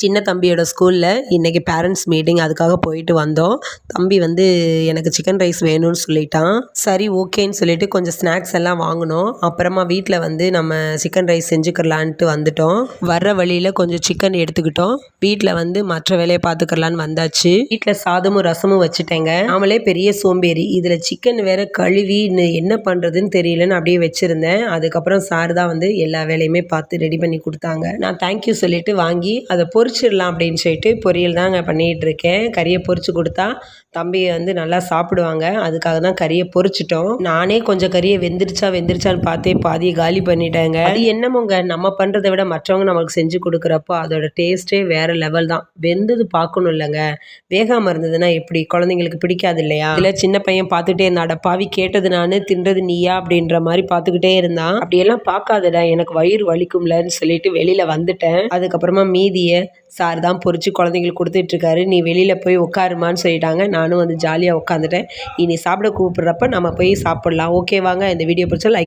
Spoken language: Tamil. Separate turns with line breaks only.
சின்ன தம்பியோட ஸ்கூலில் இன்றைக்கி பேரண்ட்ஸ் மீட்டிங், அதுக்காக போயிட்டு வந்தோம். தம்பி வந்து எனக்கு சிக்கன் ரைஸ் வேணும்னு சொல்லிட்டான். சரி ஓகேன்னு சொல்லிட்டு கொஞ்சம் ஸ்நாக்ஸ் எல்லாம் வாங்கினோம். அப்புறமா வீட்டில் வந்து நம்ம சிக்கன் ரைஸ் செஞ்சுக்கலான்ட்டு வந்துட்டோம். வர்ற வழியில் கொஞ்சம் சிக்கன் எடுத்துக்கிட்டோம். வீட்டில் வந்து மற்ற வேலையை பார்த்துக்கலான்னு வந்தாச்சு. வீட்டில் சாதமும் ரசமும் வச்சுட்டேங்க. நாமளே பெரிய சோம்பேறி, இதில் சிக்கன் வேற கழுவி என்ன பண்ணுறதுன்னு தெரியலன்னு அப்படியே வச்சுருந்தேன். அதுக்கப்புறம் சார் தான் வந்து எல்லா வேலையுமே பார்த்து ரெடி பண்ணி கொடுத்தாங்க. நான் தேங்க்யூ சொல்லிட்டு வாங்கி அதை பொரிச்சிடலாம் அப்படின்னு சொல்லிட்டு பொரியல் தாங்க பண்ணிகிட்டு இருக்கேன். கறியை பொரிச்சு கொடுத்தா தம்பி வந்து நல்லா சாப்பிடுவாங்க. அதுக்காக தான் கறியை பொரிச்சிட்டோம். நானே கொஞ்சம் கறியை வெந்துருச்சான்னு பார்த்தே பாதியை காலி பண்ணிட்டேங்க. அது என்னமோங்க, நம்ம பண்ணுறதை விட மற்றவங்க நம்மளுக்கு செஞ்சு கொடுக்குறப்போ அதோட டேஸ்ட்டே வேற லெவல் தான். வெந்தது பார்க்கணும் இல்லைங்க, வேகாமல் இருந்ததுன்னா எப்படி, குழந்தைங்களுக்கு பிடிக்காது இல்லையா? இல்லை சின்ன பையன் பார்த்துட்டே இருந்தான், பாவி கேட்டது நான் தின்றது நீயா அப்படின்ற மாதிரி பார்த்துக்கிட்டே இருந்தான். அப்படியெல்லாம் பார்க்காதடா, எனக்கு வயிறு வலிக்கும்லன்னு சொல்லிட்டு வெளியில் வந்துட்டேன். அதுக்கப்புறமா மீதியை சார் தான் பொரிச்சு குழந்தைங்களுக்கு கொடுத்துட்ருக்காரு. நீ வெளியில் போய் உட்காருமான்னு சொல்லிட்டாங்க. நானும் வந்து ஜாலியாக உட்காந்துட்டேன். இனி சாப்பிட கூப்பிட்றப்ப நம்ம போய் சாப்பிட்லாம். ஓகேவாங்க? இந்த வீடியோ பிடிச்சா லைக்